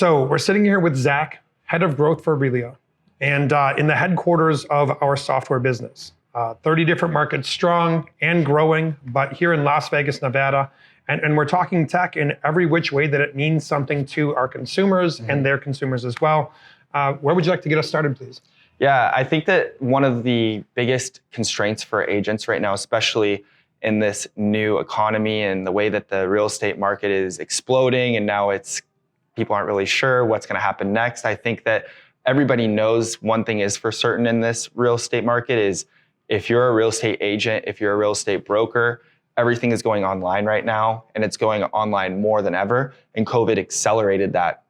So we're sitting here with Zach, head of growth for Realia, and in the headquarters of our software business. 30 different markets strong and growing, but here in Las Vegas, Nevada. And we're talking tech in every which way that it means something to our consumers and their consumers as well. Where would you like to get us started, please? Yeah, I think that one of the biggest constraints for agents right now, especially in this new economy and the way that the real estate market is exploding, and now people aren't really sure what's going to happen next. I think that everybody knows one thing is for certain in this real estate market is if you're a real estate agent, if you're a real estate broker, everything is going online right now, and it's going online more than ever. And COVID accelerated that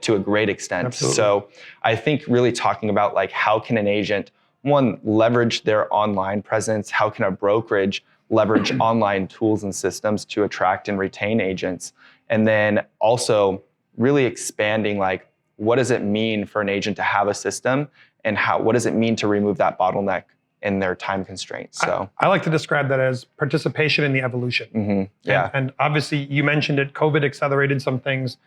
to a great extent. Absolutely. So I think really talking about like how can an agent, one, leverage their online presence, how can a brokerage leverage online tools and systems to attract and retain agents, and then also really expanding like what does it mean for an agent to have a system, and what does it mean to remove that bottleneck in their time constraints. So I like to describe that as participation in the evolution. Yeah. And obviously you mentioned it, COVID accelerated some things,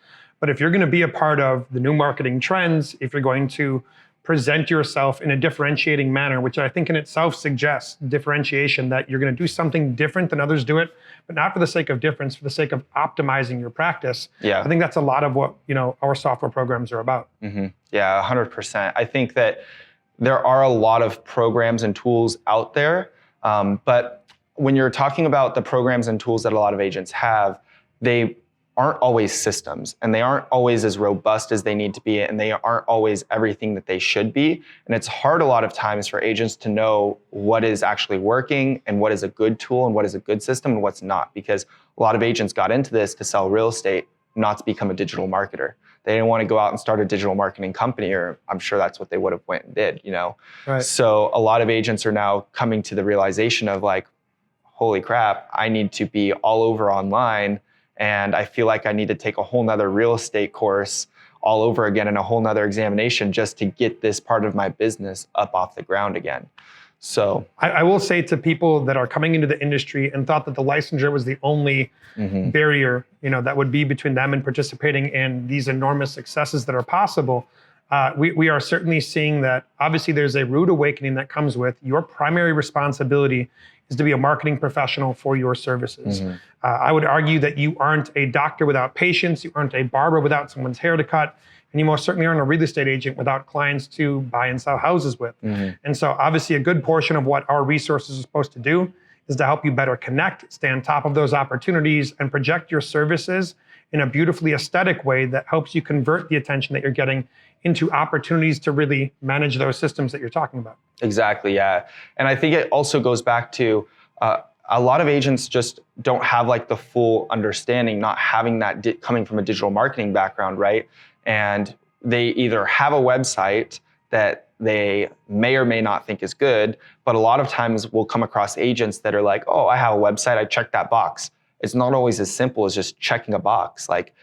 but if you're going to be a part of the new marketing trends, if you're going to present yourself in a differentiating manner, which I think in itself suggests differentiation, that you're going to do something different than others do it, but not for the sake of difference, for the sake of optimizing your practice. Yeah. I think that's a lot of what our software programs are about. Yeah, 100%. I think that there are a lot of programs and tools out there, but when you're talking about the programs and tools that a lot of agents have, they aren't always systems, and they aren't always as robust as they need to be, and they aren't always everything that they should be. And it's hard a lot of times for agents to know what is actually working and what is a good tool and what is a good system and what's not, because a lot of agents got into this to sell real estate, not to become a digital marketer. They didn't want to go out and start a digital marketing company, or I'm sure that's what they would have went and did, Right. So a lot of agents are now coming to the realization of like, holy crap, I need to be all over online, and I feel like I need to take a whole nother real estate course all over again and a whole nother examination just to get this part of my business up off the ground again. So I will say to people that are coming into the industry and thought that the licensure was the only barrier, that would be between them and participating in these enormous successes that are possible. We are certainly seeing that obviously there's a rude awakening that comes with your primary responsibility is to be a marketing professional for your services. I would argue that you aren't a doctor without patients, you aren't a barber without someone's hair to cut, and you most certainly aren't a real estate agent without clients to buy and sell houses with. And so obviously a good portion of what our resources are supposed to do is to help you better connect, stay on top of those opportunities, and project your services in a beautifully aesthetic way that helps you convert the attention that you're getting into opportunities to really manage those systems that you're talking about. Exactly, yeah. And I think it also goes back to a lot of agents just don't have like the full understanding, not having that coming from a digital marketing background, right? And they either have a website that they may or may not think is good, but a lot of times we'll come across agents that are like, oh, I have a website, I checked that box. It's not always as simple as just checking a box. Like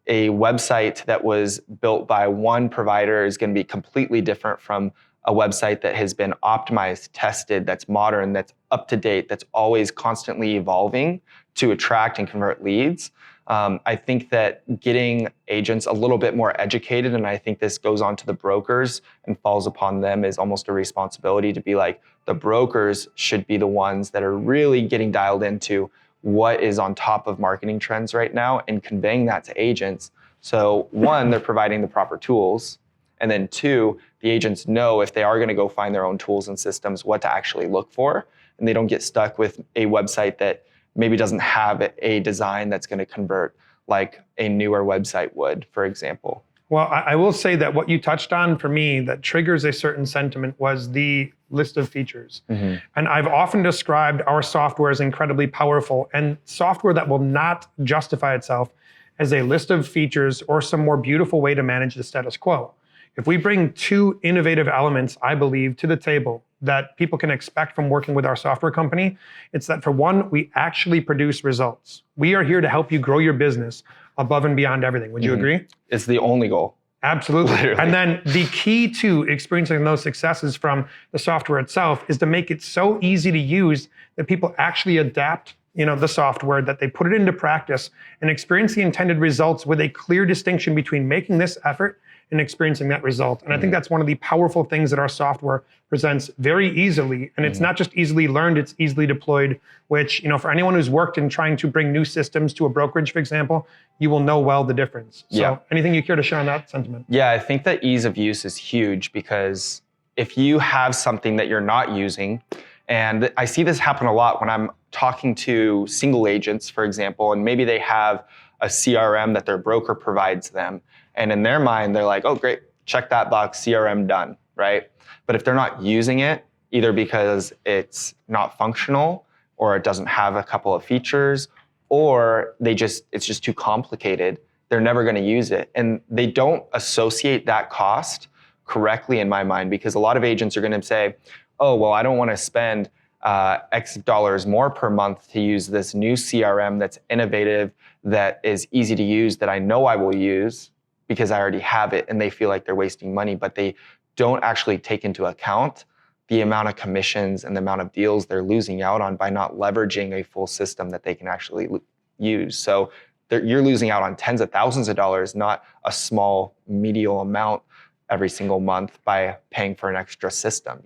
a website that was built by one provider is going to be completely different from a website that has been optimized, tested, that's modern, that's up to date, that's always constantly evolving to attract and convert leads. I think that getting agents a little bit more educated, and I think this goes on to the brokers and falls upon them as almost a responsibility to be like, the brokers should be the ones that are really getting dialed into what is on top of marketing trends right now and conveying that to agents. So one, they're providing the proper tools. And then two, the agents know if they are going to go find their own tools and systems, what to actually look for. And they don't get stuck with a website that maybe doesn't have a design that's going to convert like a newer website would, for example. Well, I will say that what you touched on for me that triggers a certain sentiment was the list of features. And I've often described our software as incredibly powerful, and software that will not justify itself as a list of features or some more beautiful way to manage the status quo. If we bring two innovative elements, I believe, to the table that people can expect from working with our software company, it's that for one, we actually produce results. We are here to help you grow your business above and beyond everything. Would you agree? It's the only goal. Absolutely. Literally. And then the key to experiencing those successes from the software itself is to make it so easy to use that people actually adapt the software, that they put it into practice and experience the intended results with a clear distinction between making this effort and experiencing that result. And I think that's one of the powerful things that our software presents very easily. And it's not just easily learned, it's easily deployed, which, for anyone who's worked in trying to bring new systems to a brokerage, for example, you will know well the difference. So anything you care to share on that sentiment? Yeah, I think that ease of use is huge, because if you have something that you're not using, and I see this happen a lot when I'm talking to single agents, for example, and maybe they have a CRM that their broker provides them. And in their mind, they're like, oh, great, check that box, CRM done, right? But if they're not using it, either because it's not functional or it doesn't have a couple of features, or it's just too complicated, they're never going to use it. And they don't associate that cost correctly in my mind, because a lot of agents are going to say, oh, well, I don't want to spend X dollars more per month to use this new CRM that's innovative, that is easy to use, that I know I will use because I already have it, and they feel like they're wasting money, but they don't actually take into account the amount of commissions and the amount of deals they're losing out on by not leveraging a full system that they can actually use. So you're losing out on tens of thousands of dollars, not a small medial amount every single month by paying for an extra system,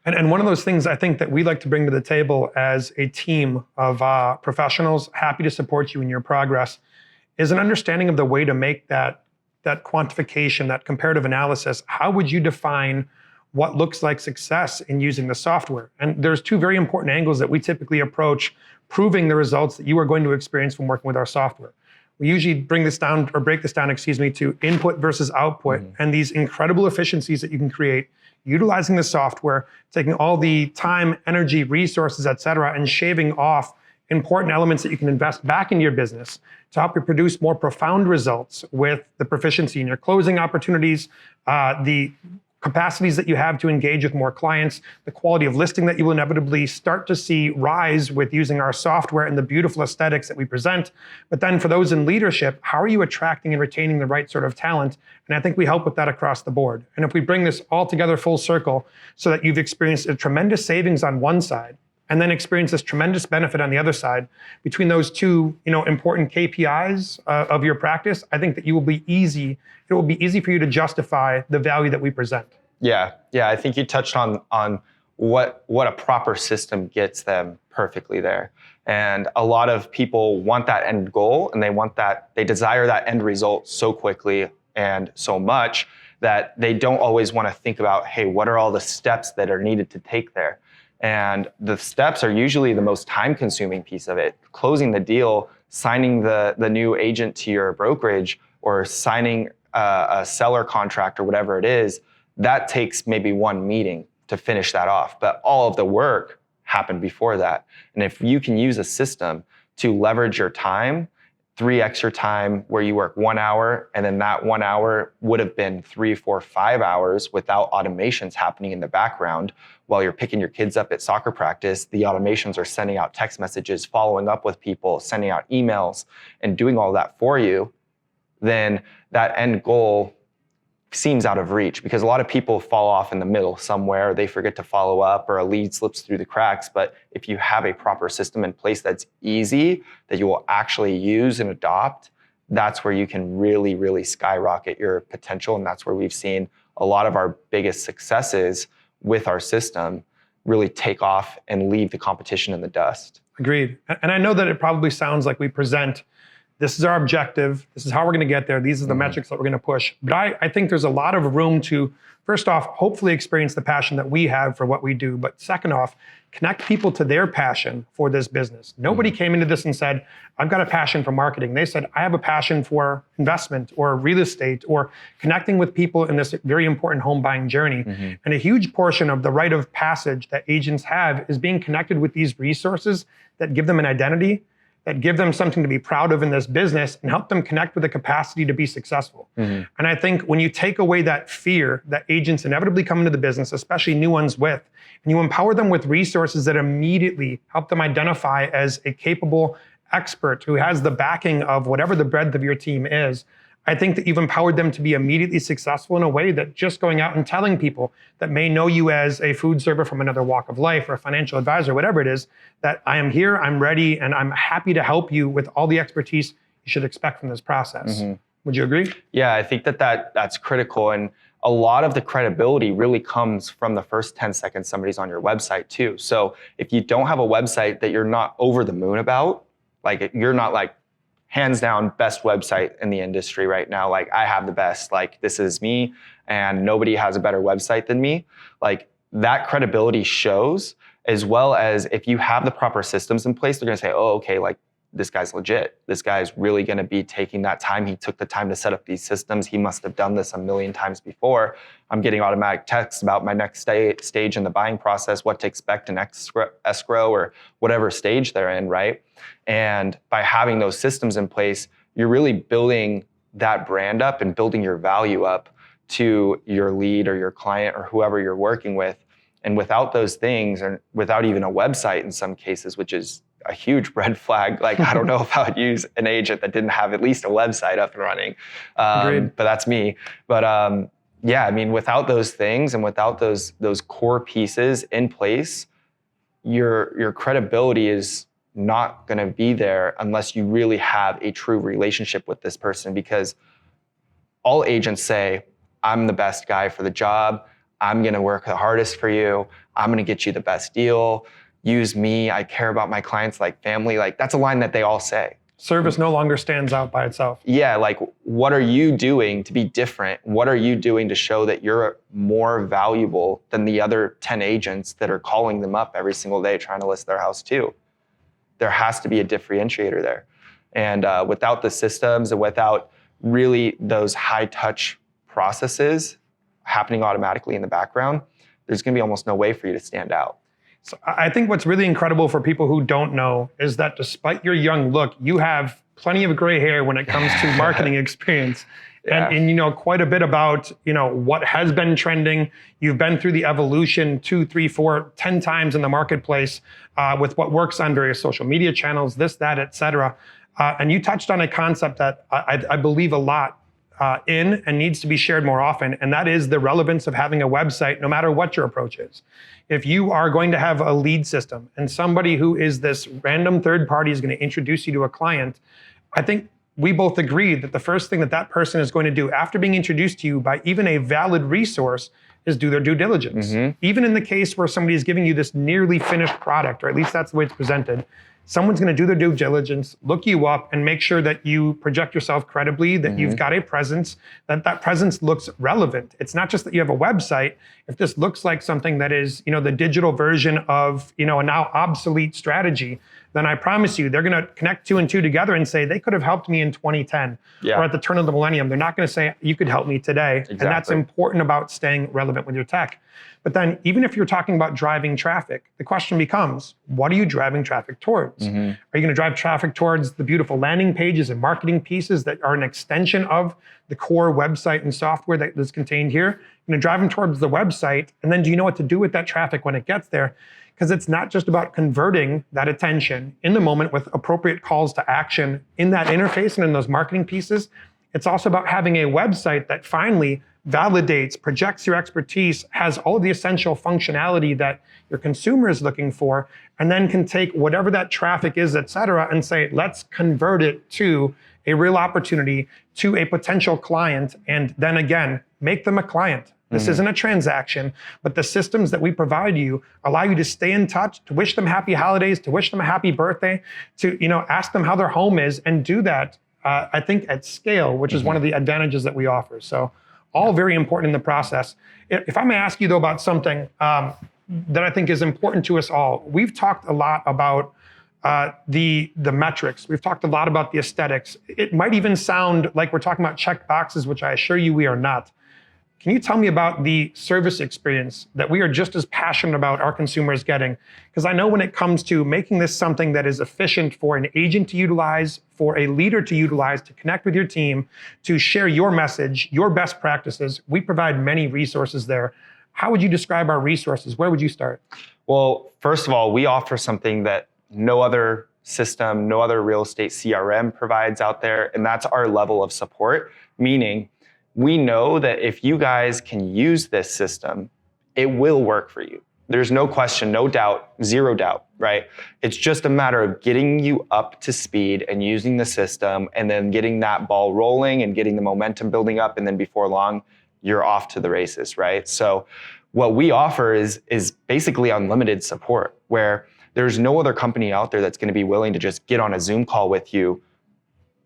And one of those things I think that we like to bring to the table as a team of professionals happy to support you in your progress is an understanding of the way to make that quantification, that comparative analysis. How would you define what looks like success in using the software? And there's two very important angles that we typically approach proving the results that you are going to experience from working with our software. We usually break this down, to input versus output, and these incredible efficiencies that you can create utilizing the software, taking all the time, energy, resources, et cetera, and shaving off important elements that you can invest back into your business to help you produce more profound results with the proficiency in your closing opportunities, the capacities that you have to engage with more clients, the quality of listing that you will inevitably start to see rise with using our software and the beautiful aesthetics that we present. But then for those in leadership, how are you attracting and retaining the right sort of talent? And I think we help with that across the board. And if we bring this all together full circle so that you've experienced a tremendous savings on one side, and then experience this tremendous benefit on the other side, between those two, important KPIs of your practice, I think that it will be easy for you to justify the value that we present. Yeah, I think you touched on what a proper system gets them perfectly there. And a lot of people want that end goal, and they desire that end result so quickly and so much that they don't always want to think about, hey, what are all the steps that are needed to take there? And the steps are usually the most time-consuming piece of it. Closing the deal, signing the new agent to your brokerage, or signing a seller contract or whatever it is, that takes maybe one meeting to finish that off. But all of the work happened before that. And if you can use a system to leverage your time, 3x your time, where you work 1 hour, and then that 1 hour would have been 3, 4, 5 hours without automations happening in the background. While you're picking your kids up at soccer practice, the automations are sending out text messages, following up with people, sending out emails, and doing all that for you. Then that end goal seems out of reach, because a lot of people fall off in the middle somewhere. They forget to follow up, or a lead slips through the cracks. But if you have a proper system in place that's easy, that you will actually use and adopt, that's where you can really, really skyrocket your potential. And that's where we've seen a lot of our biggest successes with our system really take off and leave the competition in the dust. Agreed. And I know that it probably sounds like we present, this is our objective, this is how we're going to get there, these are the metrics that we're going to push. But I think there's a lot of room to, first off, hopefully experience the passion that we have for what we do. But second off, connect people to their passion for this business. Nobody came into this and said, I've got a passion for marketing. They said, I have a passion for investment or real estate or connecting with people in this very important home buying journey. And a huge portion of the rite of passage that agents have is being connected with these resources that give them an identity, that give them something to be proud of in this business, and help them connect with the capacity to be successful. And I think when you take away that fear that agents inevitably come into the business, especially new ones with, and you empower them with resources that immediately help them identify as a capable expert who has the backing of whatever the breadth of your team is, I think that you've empowered them to be immediately successful in a way that just going out and telling people that may know you as a food server from another walk of life or a financial advisor, whatever it is, that I am here, I'm ready, and I'm happy to help you with all the expertise you should expect from this process. Would you agree? Yeah, I think that's critical. And a lot of the credibility really comes from the first 10 seconds somebody's on your website too. So if you don't have a website that you're not over the moon about, like you're not like hands down best website in the industry right now, like I have the best, like this is me and nobody has a better website than me, like that credibility shows, as well as if you have the proper systems in place, they're gonna say, oh, okay, like this guy's legit. This guy's really gonna be taking that time. He took the time to set up these systems. He must have done this a million times before. I'm getting automatic texts about my next stage in the buying process, what to expect in escrow or whatever stage they're in, right? And by having those systems in place, you're really building that brand up and building your value up to your lead or your client or whoever you're working with. And without those things, and without even a website in some cases, which is a huge red flag. Like, I don't know if I would use an agent that didn't have at least a website up and running. But that's me. But yeah, I mean, without those things and without those core pieces in place, your credibility is not going to be there unless you really have a true relationship with this person. Because all agents say, I'm the best guy for the job. I'm going to work the hardest for you. I'm going to get you the best deal. Use me. I care about my clients like family. Like that's a line that they all say. Service no longer stands out by itself. Yeah, like what are you doing to be different? What are you doing to show that you're more valuable than the other 10 agents that are calling them up every single day trying to list their house too? There has to be a differentiator there. And without the systems and without really those high touch processes happening automatically in the background, there's going to be almost no way for you to stand out. So I think what's really incredible for people who don't know is that despite your young look, you have plenty of gray hair when it comes to marketing experience. Yeah. And you know quite a bit about what has been trending. You've been through the evolution 2, 3, 4, 10 times in the marketplace with what works on various social media channels, this, that, et cetera. And you touched on a concept that I believe a lot in and needs to be shared more often, and that is the relevance of having a website no matter what your approach is. If you are going to have a lead system and somebody who is this random third party is going to introduce you to a client, I think we both agree that the first thing that person is going to do after being introduced to you by even a valid resource is do their due diligence. Even in the case where somebody is giving you this nearly finished product, or at least that's the way it's presented, someone's going to do their due diligence, look you up, and make sure that you project yourself credibly, that you've got a presence, that presence looks relevant. It's not just that you have a website. If this looks like something that is, the digital version of, a now obsolete strategy, then I promise you, they're going to connect 2 and 2 together and say, they could have helped me in 2010 or at the turn of the millennium. They're not going to say, you could help me today. Exactly. And that's important about staying relevant with your tech. But then even if you're talking about driving traffic, the question becomes, what are you driving traffic towards? Are you going to drive traffic towards the beautiful landing pages and marketing pieces that are an extension of the core website and software that is contained here? You're going to drive them towards the website, and then do you know what to do with that traffic when it gets there? Because it's not just about converting that attention in the moment with appropriate calls to action in that interface and in those marketing pieces. It's also about having a website that finally validates, projects your expertise, has all of the essential functionality that your consumer is looking for, and then can take whatever that traffic is, et cetera, and say, let's convert it to a real opportunity, to a potential client, and then again, make them a client. This isn't a transaction, but the systems that we provide you allow you to stay in touch, to wish them happy holidays, to wish them a happy birthday, to ask them how their home is, and do that, I think, at scale, which is one of the advantages that we offer. So all very important in the process. If I may ask you, though, about something that I think is important to us all. We've talked a lot about the metrics. We've talked a lot about the aesthetics. It might even sound like we're talking about check boxes, which I assure you we are not. Can you tell me about the service experience that we are just as passionate about our consumers getting? Because I know when it comes to making this something that is efficient for an agent to utilize, for a leader to utilize, to connect with your team, to share your message, your best practices, we provide many resources there. How would you describe our resources? Where would you start? Well, first of all, we offer something that no other system, no other real estate CRM provides out there, and that's our level of support, meaning we know that if you guys can use this system, it will work for you. There's no question, no doubt, zero doubt, right? It's just a matter of getting you up to speed and using the system and then getting that ball rolling and getting the momentum building up. And then before long, you're off to the races, right? So what we offer is basically unlimited support, where there's no other company out there that's going to be willing to just get on a Zoom call with you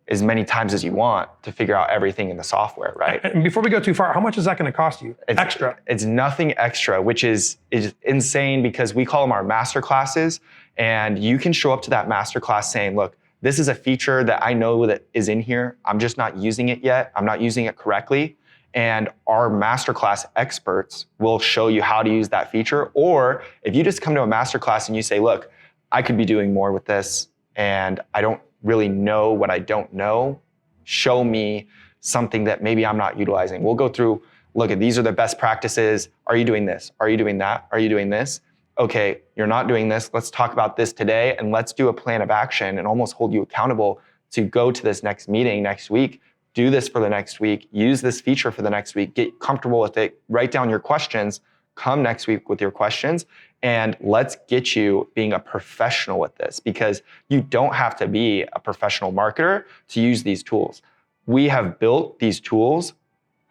as many times as you want to figure out everything in the software, right? And before we go too far, how much is that going to cost you extra? It's nothing extra, which is insane because we call them our master classes. And you can show up to that master class saying, look, this is a feature that I know that is in here. I'm just not using it yet. I'm not using it correctly. And our masterclass experts will show you how to use that feature. Or if you just come to a masterclass and you say, look, I could be doing more with this and I don't really know what I don't know, show me something that maybe I'm not utilizing. We'll go through, look at these are the best practices. Are you doing this? Are you doing that? Are you doing this? Okay, you're not doing this. Let's talk about this today and let's do a plan of action and almost hold you accountable to go to this next meeting next week. Do this for the next week, use this feature for the next week, get comfortable with it, write down your questions, come next week with your questions, and let's get you being a professional with this because you don't have to be a professional marketer to use these tools. We have built these tools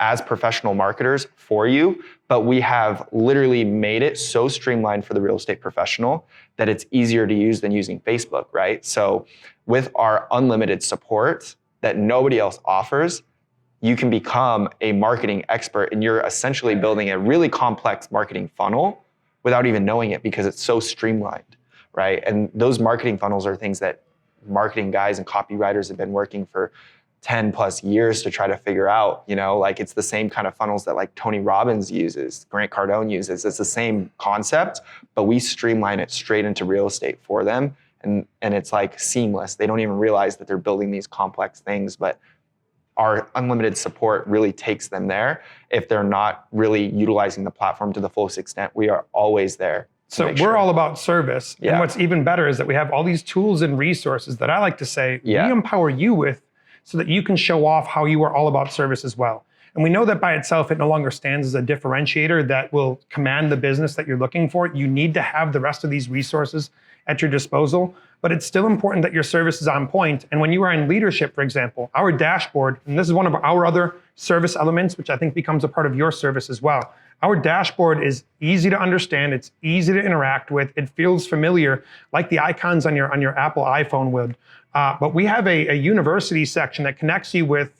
as professional marketers for you, but we have literally made it so streamlined for the real estate professional that it's easier to use than using Facebook, right? So with our unlimited support, that nobody else offers, you can become a marketing expert and you're essentially building a really complex marketing funnel without even knowing it because it's so streamlined, right? And those marketing funnels are things that marketing guys and copywriters have been working for 10 plus years to try to figure out, like it's the same kind of funnels that like Tony Robbins uses, Grant Cardone uses. It's the same concept, but we streamline it straight into real estate for them. And it's like seamless. They don't even realize that they're building these complex things, but our unlimited support really takes them there. If they're not really utilizing the platform to the fullest extent, we are always there. So we're all about service. Yeah. And what's even better is that we have all these tools and resources that I like to say we empower you with so that you can show off how you are all about service as well. And we know that by itself, it no longer stands as a differentiator that will command the business that you're looking for. You need to have the rest of these resources at your disposal, but it's still important that your service is on point. And when you are in leadership, for example, our dashboard, and this is one of our other service elements, which I think becomes a part of your service as well. Our dashboard is easy to understand. It's easy to interact with. It feels familiar, like the icons on your Apple iPhone would. But we have a university section that connects you with,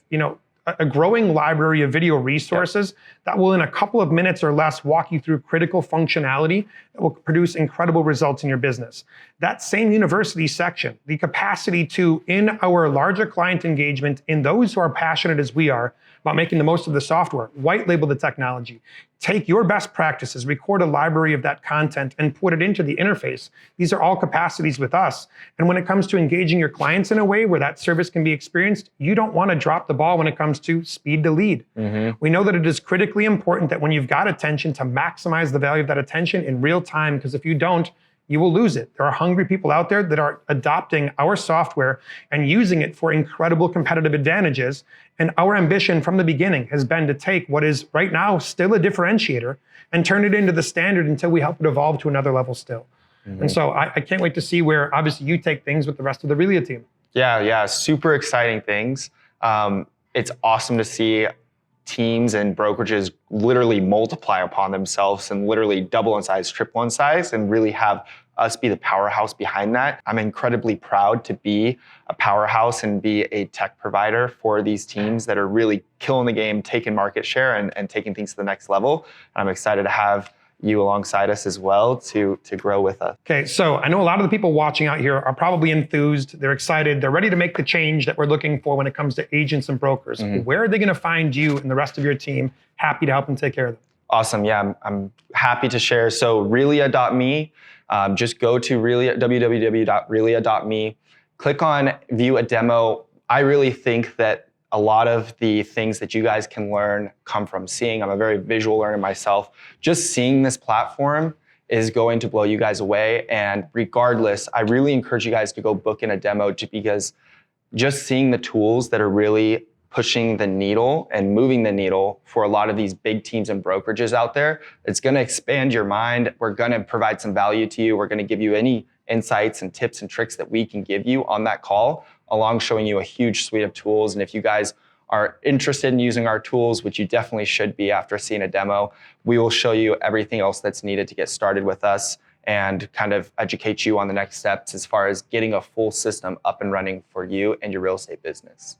a growing library of video resources that will in a couple of minutes or less walk you through critical functionality that will produce incredible results in your business. That same university section, the capacity to, in our larger client engagement, in those who are passionate as we are about making the most of the software, white label the technology, take your best practices, record a library of that content and put it into the interface. These are all capacities with us. And when it comes to engaging your clients in a way where that service can be experienced, you don't want to drop the ball when it comes to speed to lead. Mm-hmm. We know that it is critically important that when you've got attention to maximize the value of that attention in real time, because if you don't, you will lose it. There are hungry people out there that are adopting our software and using it for incredible competitive advantages. And our ambition from the beginning has been to take what is right now still a differentiator and turn it into the standard until we help it evolve to another level still. Mm-hmm. And so I can't wait to see where obviously you take things with the rest of the Realia team. Yeah, super exciting things. It's awesome to see teams and brokerages literally multiply upon themselves and literally double in size, triple in size, and really have us be the powerhouse behind that. I'm incredibly proud to be a powerhouse and be a tech provider for these teams that are really killing the game, taking market share and taking things to the next level. I'm excited to have you alongside us as well to grow with us. Okay, so I know a lot of the people watching out here are probably enthused, they're excited, they're ready to make the change that we're looking for when it comes to agents and brokers. Mm-hmm. Where are they gonna find you and the rest of your team? Happy to help them take care of them. Awesome, yeah, I'm happy to share. So Realia.me, just go to www.realia.me, click on view a demo. I really think that a lot of the things that you guys can learn come from seeing. I'm a very visual learner myself. Just seeing this platform is going to blow you guys away. And regardless, I really encourage you guys to go book in a demo because just seeing the tools that are really pushing the needle and moving the needle for a lot of these big teams and brokerages out there. It's going to expand your mind. We're going to provide some value to you. We're going to give you any insights and tips and tricks that we can give you on that call, along showing you a huge suite of tools. And if you guys are interested in using our tools, which you definitely should be after seeing a demo, we will show you everything else that's needed to get started with us and kind of educate you on the next steps as far as getting a full system up and running for you and your real estate business.